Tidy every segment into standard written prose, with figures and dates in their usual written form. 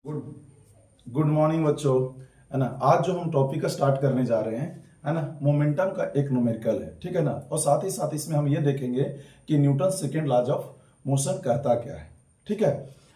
Good good morning बच्चों। है ना, आज जो हम टॉपिक का स्टार्ट करने जा रहे हैं है ना, मोमेंटम का एक न्यूमेरिकल है। ठीक है ना, और साथ ही साथ इसमें हम ये देखेंगे कि Newton second laws of motion कहता क्या है। ठीक है,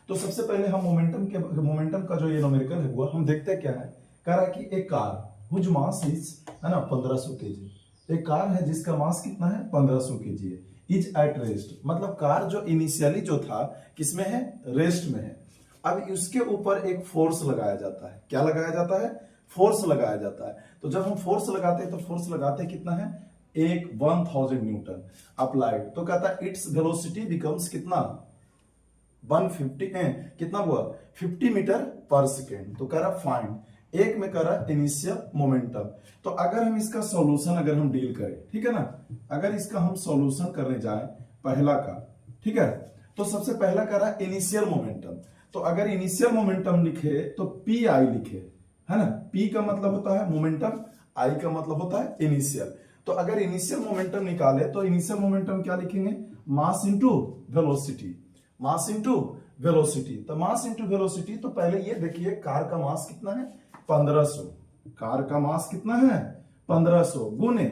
तो सबसे पहले हम मोमेंटम का जो ये न्यूमेरिकल है वो हम देखते क्या है। कह रहा है कि एक कार हुज मास इज है ना 1500 केजी। एक कार है जिसका मास कितना है 1500 केजी है। इज एट रेस्ट, मतलब कार जो इनिशियली जो था किसमें है, रेस्ट में है। अब इसके ऊपर एक फोर्स लगाया जाता है। क्या लगाया जाता है, फोर्स लगाया जाता है। तो जब हम फोर्स लगाते हैं तो फोर्स लगाते हैं कितना है, एक 1000 न्यूटन अप्लाइड। तो कहता है इट्स वेलोसिटी बिकम्स कितना 150 कितना हुआ 50 मीटर पर सेकेंड। तो कह रहा फाइंड, एक में कह रहा इनिशियल मोमेंटम। तो अगर हम इसका सॉल्यूशन अगर हम डील करें, ठीक है ना, अगर इसका हम सॉल्यूशन करने जाए पहला का, ठीक है, तो सबसे पहला कह रहा इनिशियल मोमेंटम। तो अगर इनिशियल मोमेंटम लिखे तो पी आई लिखे, है ना। पी का मतलब होता है मोमेंटम, आई का मतलब होता है इनिशियल। तो अगर इनिशियल मोमेंटम निकाले तो इनिशियल मोमेंटम क्या लिखेंगे, mass into velocity. Mass into velocity, तो मास इंटू वेलोसिटी। तो पहले ये देखिए कार का मास कितना है 1500। कार का मास कितना है 1500 गुने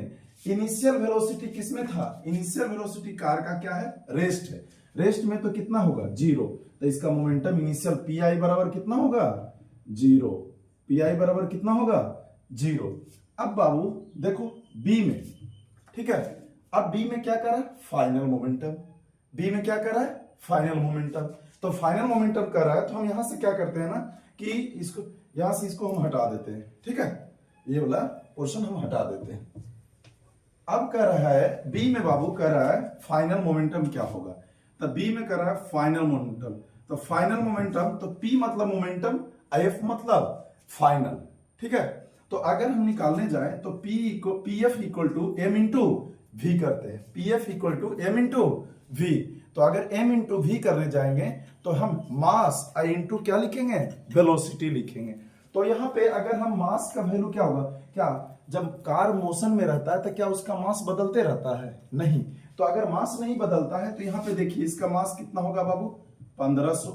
इनिशियल वेलोसिटी किसमें था, इनिशियल वेलोसिटी कार का क्या है, रेस्ट है। रेस्ट में तो कितना होगा 0। तो इसका मोमेंटम इनिशियल पी आई बराबर कितना होगा 0। पी आई बराबर कितना होगा 0। अब बाबू देखो बी में, ठीक है, अब बी में क्या कर रहा है फाइनल मोमेंटम। बी में क्या कर रहा है फाइनल मोमेंटम। तो फाइनल मोमेंटम कर रहा है तो हम यहां से क्या करते हैं ना कि इसको यहां से इसको हम हटा देते हैं। ठीक है, ये वाला पोर्शन हम हटा देते हैं। अब कह रहा है बी में बाबू कह रहा है फाइनल मोमेंटम क्या होगा। तो बी में कर रहा है फाइनल मोमेंटम। तो फाइनल मोमेंटम, तो पी मतलब मोमेंटम, एफ मतलब फाइनल। ठीक है, तो अगर हम निकालने जाए तो P F equal to M into V करते हैं। P F equal to M into V. तो अगर एम इंटू वी करने जाएंगे तो हम मास आई इंटू क्या लिखेंगे, वेलोसिटी लिखेंगे। तो यहां पे अगर हम मास का वैल्यू क्या होगा, क्या जब कार मोशन में रहता है तो क्या उसका मास बदलते रहता है, नहीं। तो अगर मास नहीं बदलता है तो यहाँ पे देखिए इसका मास कितना होगा बाबू 1500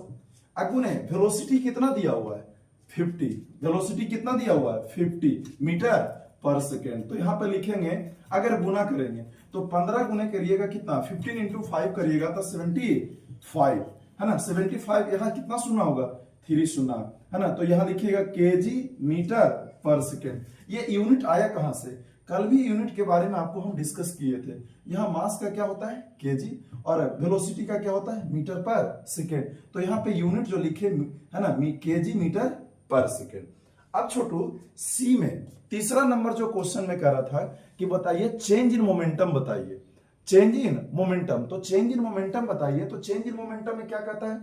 अगुने वेलोसिटी कितना दिया हुआ है 50। वेलोसिटी कितना दिया हुआ है 50 मीटर पर सेकेंड। तो यहाँ पे लिखेंगे अगर गुना करेंगे तो 15 गुने करिएगा कितना 15 इंटू 5 करिएगा तो 75 है ना। 75 यहाँ कितना सुना होगा 3 सुना है ना। तो यहाँ लिखिएगा केजी मीटर पर सेकेंड। ये यूनिट आया कहां से, कल भी यूनिट के बारे में आपको हम डिस्कस किए थे। यहाँ मास का क्या होता है केजी और वेलोसिटी का क्या होता है मीटर पर सेकेंड। तो यहाँ पे यूनिट जो लिखे है ना केजी मीटर पर सेकेंड। अब छोटू सी में तीसरा नंबर जो क्वेश्चन में कह रहा था कि बताइए चेंज इन मोमेंटम बताइए। चेंज इन मोमेंटम, तो चेंज इन मोमेंटम बताइए। तो चेंज इन मोमेंटम में क्या कहता है,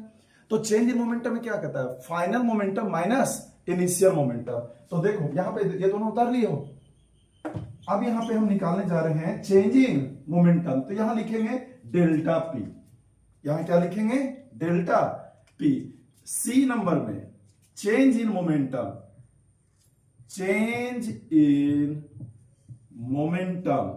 तो चेंज इन मोमेंटम में क्या कहता है final momentum minus initial momentum. तो देखो यहाँ पे ये दोनों उतार लिए हो। अब यहां पे हम निकालने जा रहे हैं चेंज इन मोमेंटम। तो यहां लिखेंगे डेल्टा पी। यहां क्या लिखेंगे डेल्टा पी। सी नंबर में change in momentum, change in momentum.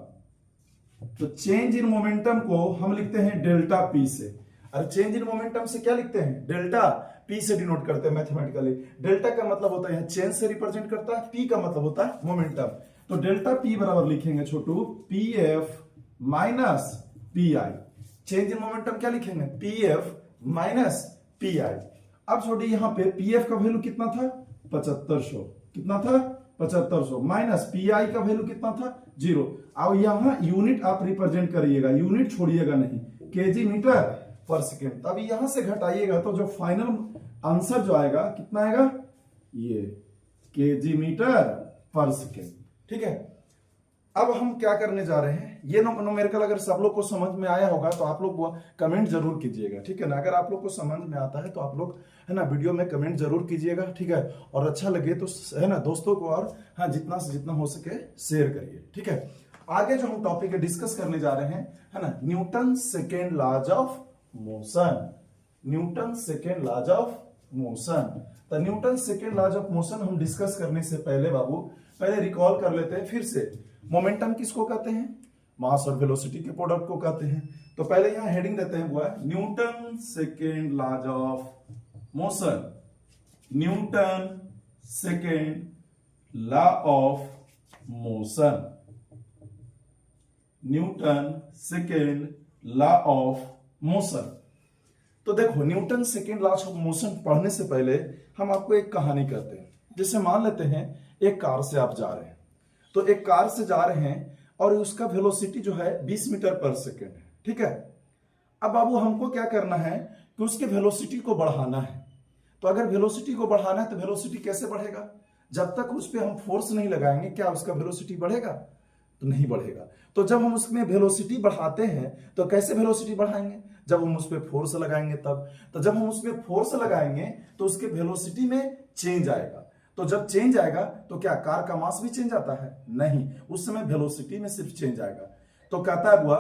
तो चेंज इन मोमेंटम को हम लिखते हैं डेल्टा पी से। और चेंज इन मोमेंटम से क्या लिखते हैं डेल्टा पी से डिनोट करते हैं मैथमेटिकली। डेल्टा का मतलब होता है चेंज से रिप्रेजेंट करता है, पी का मतलब होता है मोमेंटम। तो डेल्टा पी बराबर लिखेंगे छोटू P F minus P I. Change in momentum क्या लिखेंगे P F minus P I. अब छोटी यहां पे पी एफ का वैल्यू कितना था 7500, कितना था 7500 माइनस पी आई का वैल्यू कितना था 0। अब यहां यूनिट आप रिप्रेजेंट करिएगा, यूनिट छोड़िएगा नहीं, केजी मीटर पर सेकेंड। तब यहां से घटाइएगा तो जो फाइनल आंसर जो आएगा कितना आएगा ये केजी मीटर पर सेकेंड। ठीक है, अब हम क्या करने जा रहे हैं, ये न्यूमेरिकल अगर सब लोग को समझ में आया होगा तो आप लोग कमेंट जरूर कीजिएगा। ठीक है ना, अगर आप लोग को समझ में आता है तो आप लोग है ना वीडियो में कमेंट जरूर कीजिएगा। ठीक है, और अच्छा लगे तो है ना दोस्तों को और हाँ जितना से जितना हो सके शेयर करिए। ठीक है, आगे जो हम टॉपिक डिस्कस करने जा रहे हैं है ना Newton second laws of motion. Newton second laws of motion. तो Newton second laws of motion हम डिस्कस करने से पहले बाबू पहले रिकॉल कर लेते हैं फिर से। मोमेंटम किसको कहते हैं, मास और वेलोसिटी के प्रोडक्ट को कहते हैं। तो पहले यहां हेडिंग देते हैं वो है Newton second laws of motion. Newton second law of motion, Newton second law of motion. तो देखो Newton second law of motion पढ़ने से पहले हम आपको एक कहानी कहते हैं। जैसे मान लेते हैं एक कार से आप जा रहे हैं, तो एक कार से जा रहे हैं और उसका वेलोसिटी जो है 20 मीटर पर सेकेंड है, ठीक है। अब बाबू हमको क्या करना है कि उसके वेलोसिटी को बढ़ाना है। तो अगर वेलोसिटी को बढ़ाना है तो वेलोसिटी कैसे बढ़ेगा? जब तक उस पर हम फोर्स नहीं लगाएंगे क्या उसका वेलोसिटी बढ़ेगा? तो नहीं बढ़ेगा। तो जब हम उसमें वेलोसिटी बढ़ाते हैं तो कैसे वेलोसिटी बढ़ाएंगे? जब हम उस पर फोर्स लगाएंगे तब। तो जब हम उसमें फोर्स लगाएंगे तो उसके वेलोसिटी में चेंज आएगा। तो जब चेंज आएगा तो क्या कार का मास भी चेंज आता है? नहीं, उस समय वेलोसिटी में सिर्फ चेंज आएगा। तो कहता है हुआ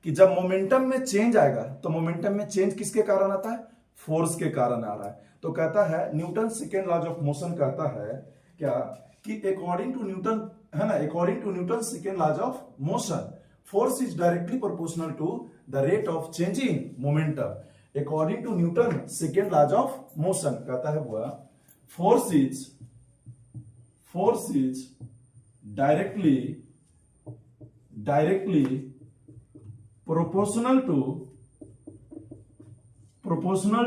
कि जब मोमेंटम में चेंज आएगा तो मोमेंटम में चेंज किसके कारण आता है? फोर्स के कारण आ रहा है। तो कहता है Newton second law of motion कहता है क्या कि अकॉर्डिंग टू न्यूटन, है ना, according to Newton second law of motion force is directly proportional to the rate of change in momentum. According to Newton second law of motion कहता है हुआ force is directly proportional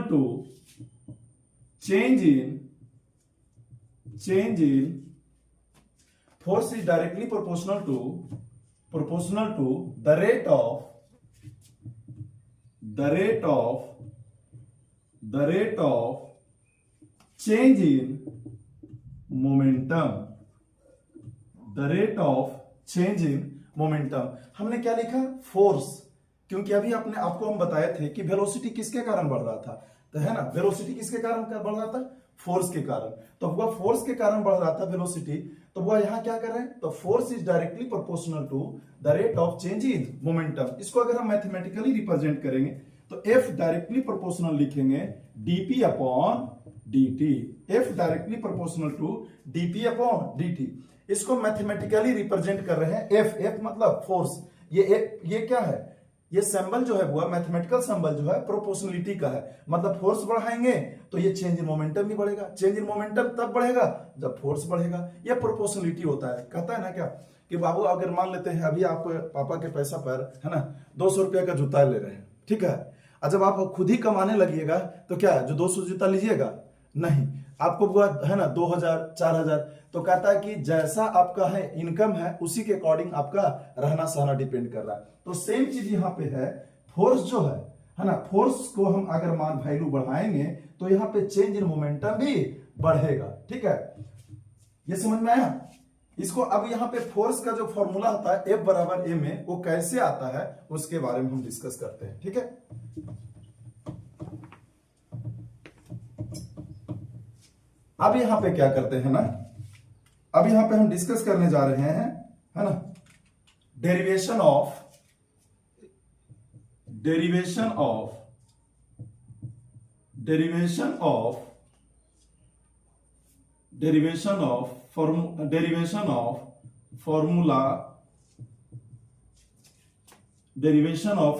to change in force is directly proportional to the rate of change in momentum, the rate of change in momentum। हमने क्या लिखा? Force, क्योंकि अभी आपको हम बताए थे कि वेलोसिटी किसके कारण बढ़ रहा था, तो है ना, वेलोसिटी किसके कारण बढ़ रहा था? फोर्स के कारण। तो हुआ फोर्स के कारण बढ़ रहा था वेलोसिटी, तो हुआ यहां क्या कर रहे हैं? तो force is directly proportional to the rate of change in momentum. इसको अगर हम मैथमेटिकली रिप्रेजेंट करेंगे तो एफ डायरेक्टली प्रोपोर्शनल लिखेंगे DP upon DT, F directly proportional to DP upon DT. इसको मैथमेटिकली रिप्रेजेंट कर रहे हैं एफ, एफ मतलब फोर्स। ये क्या है? ये सिंबल जो है वो मैथमेटिकल सिंबल जो है प्रोपोर्शनलिटी का है। मतलब फोर्स बढ़ाएंगे तो ये चेंज इन मोमेंटम भी बढ़ेगा। चेंज इन मोमेंटम तब बढ़ेगा जब फोर्स बढ़ेगा। ये प्रोपोर्शनलिटी होता है। कहता है ना क्या कि बाबू अगर मान लेते हैं अभी आप पापा के पैसा पर, है ना, 200 रुपया का जूता ले रहे हैं, ठीक है। और जब आप खुद ही कमाने लगिएगा तो क्या जो 200 जूता लीजिएगा? नहीं, आपको वो है ना 2000 4000। तो कहता है कि जैसा आपका है इनकम है उसी के अकॉर्डिंग आपका रहना सहना डिपेंड कर रहा है। तो सेम चीज यहाँ पे है, फोर्स जो है ना, फोर्स को हम अगर मान वैल्यू बढ़ाएंगे तो यहाँ पे चेंज इन मोमेंटम भी बढ़ेगा, ठीक है। ये समझ में आया? इसको अब यहाँ पे फोर्स का जो फॉर्मूला होता है F बराबर m में, वो कैसे आता है उसके बारे में हम डिस्कस करते हैं, ठीक है। अब यहां पे क्या करते हैं ना, अब यहां पे हम डिस्कस करने जा रहे हैं, है ना, डेरिवेशन ऑफ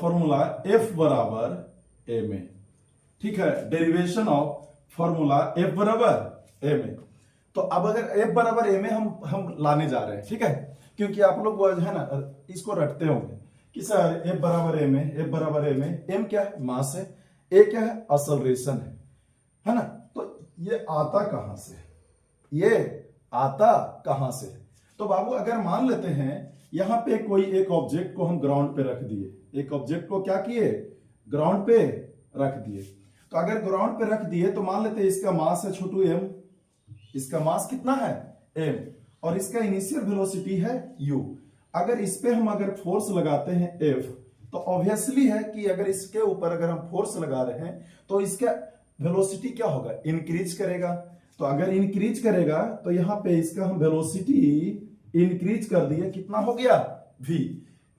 फॉर्मूला F बराबर m में, ठीक है। डेरिवेशन ऑफ फॉर्मूला F बराबर m में। तो अब अगर F बराबर m में हम लाने जा रहे हैं, ठीक है, क्योंकि आप लोग है ना इसको रटते होंगे कि सर F बराबर m में, F बराबर m में, m क्या है? मास है, a क्या है? एक्सेलरेशन है ना। तो ये आता कहां से? ये आता कहां से? तो बाबू अगर मान लेते हैं यहां पे कोई एक ऑब्जेक्ट को हम ग्राउंड पे रख दिए, एक ऑब्जेक्ट को क्या किए? ग्राउंड पे रख दिए। तो अगर ग्राउंड पे रख दिए तो मान लेते हैं इसका मास है छोटू m, इसका मास कितना है? m, और इसका इनिशियल वेलोसिटी है u। अगर इस पे हम अगर फोर्स लगाते हैं F, तो ऑब्वियसली है कि अगर इसके ऊपर अगर हम फोर्स लगा रहे हैं तो इसका वेलोसिटी क्या होगा? इंक्रीज करेगा। तो अगर इंक्रीज करेगा तो यहां पे इसका हम वेलोसिटी इंक्रीज कर दिए, कितना हो गया? v।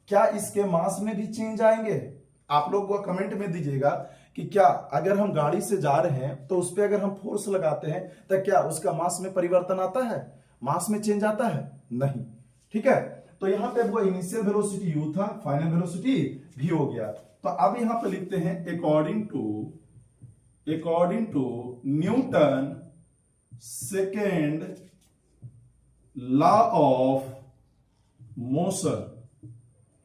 क्या इसके मास में भी चेंज आएंगे? आप लोग वो कमेंट में दीजिएगा कि क्या अगर हम गाड़ी से जा रहे हैं तो उस पर अगर हम फोर्स लगाते हैं तो क्या उसका मास में परिवर्तन आता है? मास में चेंज आता है? नहीं, ठीक है। तो यहां पे वो इनिशियल वेलोसिटी u था, फाइनल वेलोसिटी v हो गया। तो अब यहां पे लिखते हैं according to second law of motion,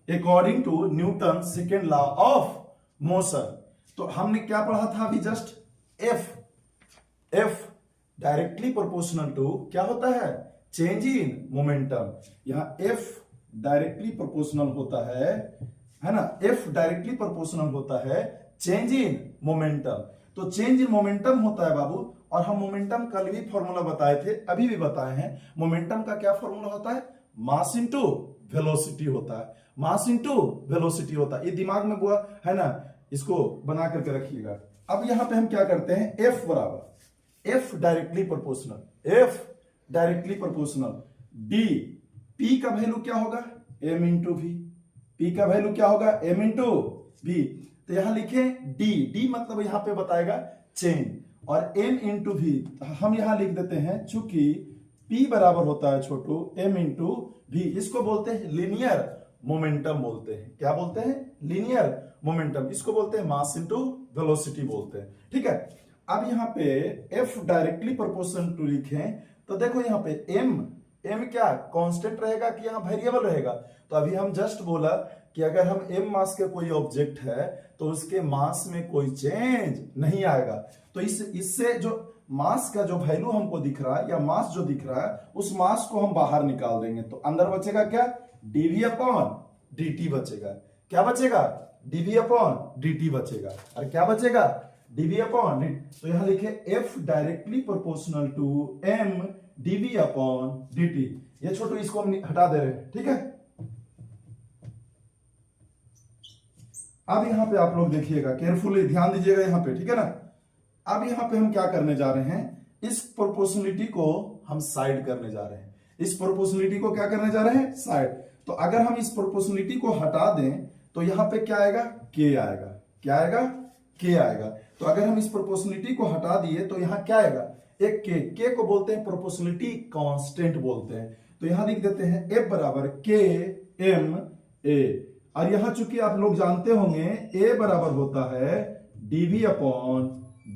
according to Newton second law of motion. तो हमने क्या पढ़ा था अभी just, F directly proportional to क्या होता है, चेंज इन मोमेंटम। यहां एफ डायरेक्टली प्रोपोर्शनल होता है ना, एफ डायरेक्टली प्रोपोर्शनल होता है चेंज इन मोमेंटम। तो चेंज इन मोमेंटम होता है बाबू, और हम मोमेंटम कल भी फॉर्मूला बताए थे, अभी भी बताए हैं। मोमेंटम का क्या फॉर्मूला होता है, मास इनटू वेलोसिटी होता है, मास इनटू वेलोसिटी होता है। ये दिमाग में हुआ है ना, इसको बना करके रखिएगा। अब यहां पे हम क्या करते हैं, एफ बराबर F directly proportional, F directly proportional D, P का वैल्यू क्या होगा, एम इंटू वी, पी का वैल्यू क्या होगा, एम इंटू वी। तो यहां लिखे डी, डी मतलब यहां पे बताएगा चेन, और एम इंटू वी हम यहां लिख देते हैं, चूंकि पी बराबर होता है छोटू एम इंटू वी, इसको बोलते हैं लीनियर मोमेंटम बोलते हैं। क्या बोलते हैं, लीनियर मोमेंटम, इसको बोलते हैं मास इनटू वेलोसिटी बोलते हैं। ठीक है, अब यहाँ पे एफ डायरेक्टली प्रोपोर्शनल टू लिखें, तो देखो यहाँ पे एम क्या कांस्टेंट रहेगा कि यहाँ वेरिएबल रहेगा। तो अभी हम जस्ट बोला कि अगर हम एम मास के कोई ऑब्जेक्ट है तो उसके मास में कोई चेंज नहीं आएगा। तो इससे जो मास का जो वैल्यू हमको दिख रहा है या मास जो दिख रहा है, उस मास को हम बाहर निकाल देंगे। तो अंदर बचेगा क्या, डीवी अपॉन dt बचेगा। क्या बचेगा, dv अपॉन dt बचेगा। और क्या बचेगा, dv अपॉन dt। तो यहां लिखे f directly proportional to m dv upon dt। ये छोटू इसको हम हटा दे रहे हैं। ठीक है, अब यहां पे आप लोग देखिएगा, केयरफुली ध्यान दीजिएगा यहां पे। ठीक है ना, अब यहां पे हम क्या करने जा रहे हैं, इस प्रोपोर्शनलिटी को हम साइड करने जा रहे हैं। इस प्रोपोर्शनलिटी को क्या करने जा रहे हैं, साइड। तो अगर हम इस प्रोपोर्शनलिटी को हटा दें तो यहां पे क्या आएगा, के आएगा। क्या आएगा, के आएगा। तो अगर हम इस प्रोपोर्शनलिटी को हटा दिए तो यहां क्या आएगा, एक के को बोलते हैं प्रोपोर्शनलिटी कांस्टेंट बोलते हैं। तो यहां लिख देते हैं एफ बराबर के एम ए। और यहां चूंकि आप लोग जानते होंगे ए बराबर होता है डीवी अपॉन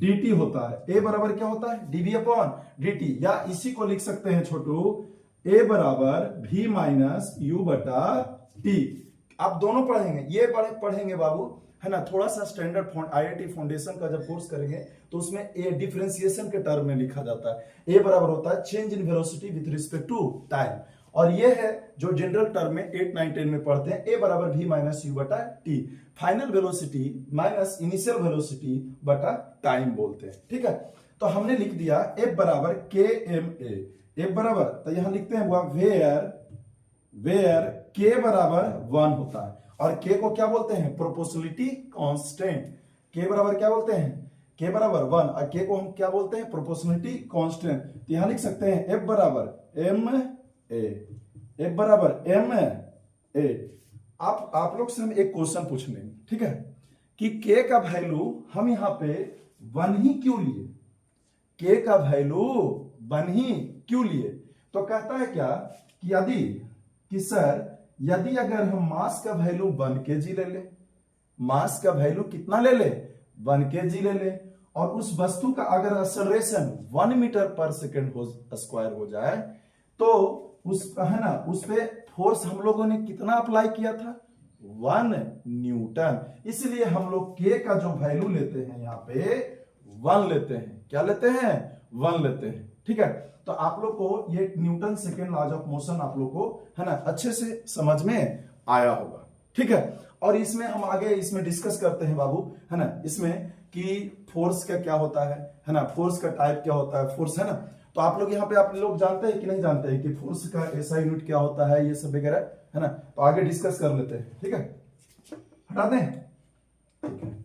dt होता है। ए बराबर क्या होता है, dv अपॉन dt, या इसी को लिख सकते हैं छोटू ए बराबर v माइनस यू बटा टी। आप दोनों पढ़ेंगे, ये पढ़ेंगे बाबू, है ना। थोड़ा सा स्टैंडर्ड आईआईटी फाउंडेशन का जब कोर्स करेंगे तो उसमें ए डिफरेंशिएशन के टर्म में लिखा जाता है। ए बराबर होता है change in velocity with respect to time, और ये है जो जनरल टर्म में 8, 9, 10 में पढ़ते हैं, ए बराबर v माइनस यू बटा T, final velocity minus initial velocity बटा टाइम बोलते हैं। ठीक है, तो हमने लिख दिया एफ बराबर के एम ए, एफ बराबर, तो यहां लिखते हैं वेयर के बराबर 1 होता है, और के को क्या बोलते हैं, प्रोपोर्शनलिटी कांस्टेंट। के बराबर क्या बोलते हैं, के बराबर 1, और के को हम क्या बोलते हैं, प्रोपोर्शनलिटी कांस्टेंट। तो यहां लिख सकते हैं एफ बराबर एम ए, एफ बराबर एम ए। आप लोग से हम एक क्वेश्चन पूछ लेंगे, ठीक है, कि के का वैल्यू हम यहां पे 1 ही क्यों लिए, के का वैल्यू 1 ही क्यों लिए। तो कहता है क्या कि यदि अगर हम मास का वैल्यू 1 kg ले ले, मास का वैल्यू कितना ले ले, 1 kg ले ले, और उस वस्तु का अगर एक्सेलरेशन 1 मीटर पर सेकेंड स्क्वायर हो जाए, तो उस है ना, उस पे फोर्स हम लोगों ने कितना अप्लाई किया था, 1 न्यूटन। इसलिए हम लोग के का जो वैल्यू लेते हैं यहाँ पे 1 लेते हैं। क्या लेते हैं, 1 लेते हैं। ठीक है, तो आप लोग को ये Newton second laws of motion आप लोग को, है ना, अच्छे से समझ में आया होगा। ठीक है, और इसमें हम आगे इसमें डिस्कस करते हैं बाबू, है ना, इसमें कि फोर्स का क्या होता है ना, फोर्स का टाइप क्या होता है, फोर्स, है ना। तो आप लोग यहाँ पे आप लोग जानते हैं कि नहीं जानते हैं कि फोर्स का ऐसा यूनिट क्या होता है, ये सब वगैरह, है ना। तो आगे डिस्कस कर लेते हैं। ठीक है, हटा दें। ठीक है,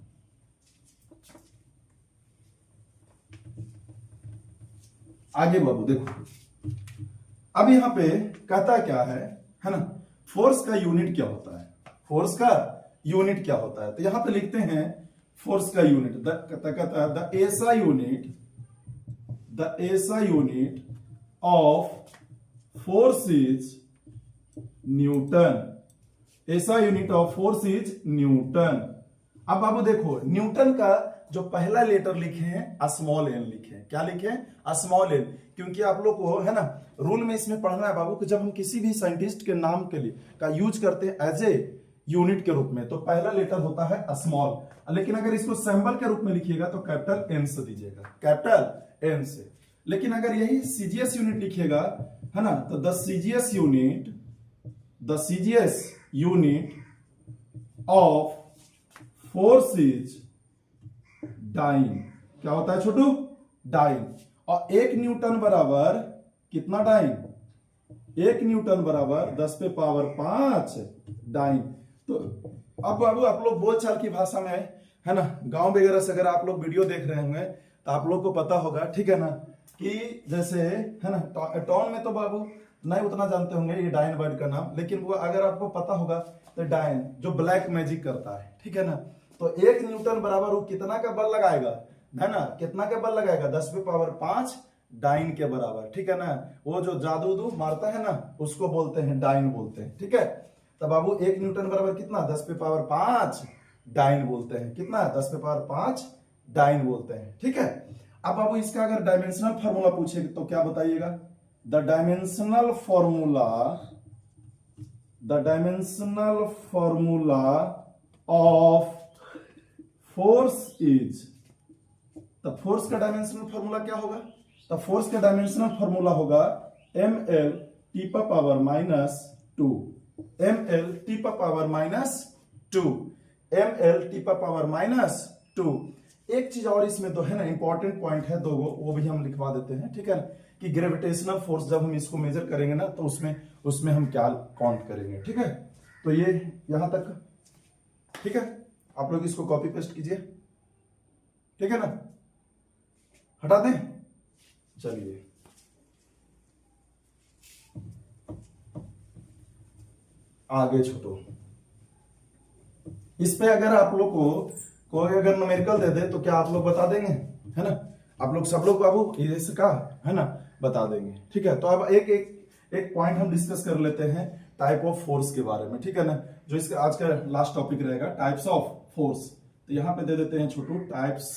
आगे बाबू देखो, अब यहां पे कहता क्या है ना, फोर्स का यूनिट क्या होता है, फोर्स का यूनिट क्या होता है। तो यहां पे लिखते हैं फोर्स का यूनिट, कहता है the SI unit of force is Newton. SI unit of force is Newton. अब बाबू देखो, न्यूटन का जो पहला लेटर लिखे हैं स्मॉल एन लिखे हैं। क्या लिखे हैं? Small N. क्योंकि आप लोग को है ना रूल में इसमें पढ़ना है बाबू कि जब हम किसी भी साइंटिस्ट के नाम के लिए का यूज करते हैं एज ए यूनिट के रूप में तो पहला लेटर होता है स्मॉल। लेकिन अगर इसको सिंबल के रूप में लिखिएगा तो कैपिटल एन से दीजिएगा, कैपिटल एन से। लेकिन अगर यही सीजीएस यूनिट लिखिएगा है ना तो the CGS unit of force is dyne. क्या होता है छोटू? डाइन। और 1 न्यूटन बराबर कितना डाइन? 1 न्यूटन बराबर 10 पे पावर 5 डाइन। तो अब बाबू आप लोग बोलचाल की भाषा में है ना गांव वगैरह से अगर आप लोग वीडियो देख रहे होंगे तो आप लोग को पता होगा, ठीक है ना, कि जैसे है ना टाउन में तो बाबू नहीं उतना जानते होंगे ये डाइन वर्ड का नाम, लेकिन वो अगर आपको पता होगा तो डाइन जो ब्लैक मैजिक करता है, ठीक है ना, तो 1 न्यूटन बराबर वो कितना का बल लगाएगा है ना, कितना का बल लगाएगा? 10 पे पावर 5 डाइन के बराबर, ठीक है ना। वो जो जादू मारता है ना उसको बोलते हैं डाइन बोलते हैं, ठीक है। तब बाबू 1 न्यूटन बराबर कितना? 10 पे पावर 5 डाइन बोलते हैं। कितना? 10 पे पावर 5 डाइन बोलते हैं, ठीक है। अब बाबू इसका अगर डायमेंशनल फार्मूला पूछे तो क्या बताइएगा? The dimensional formula of force is, the force का डायमेंशनल फार्मूला क्या होगा? द फोर्स का डायमेंशनल फार्मूला होगा ml t पर पावर -2, ml t पर पावर -2, ml t पर पावर -2। एक चीज और इसमें दो है ना इंपॉर्टेंट पॉइंट है, दो वो भी हम लिखवा देते हैं, ठीक है, कि ग्रेविटेशनल फोर्स जब हम इसको मेजर करेंगे ना तो उसमें हम क्या काउंट करेंगे, ठीक है। तो ये यहां तक, ठीक है। आप लोग इसको कॉपी पेस्ट कीजिए, ठीक है ना, हटा दें। चलिए आगे छोटो, इस पे अगर आप लोग को कोई अगर न्यूमेरिकल दे दे तो क्या आप लोग बता देंगे? है ना, आप लोग सब लोग बाबू इसका है ना बता देंगे, ठीक है। तो अब एक पॉइंट हम डिस्कस कर लेते हैं टाइप ऑफ फोर्स के बारे में, ठीक है ना, जो इसका आज का लास्ट टॉपिक रहेगा, टाइप्स ऑफ फोर्स। तो यहां पे दे देते हैं छोटू टाइप्स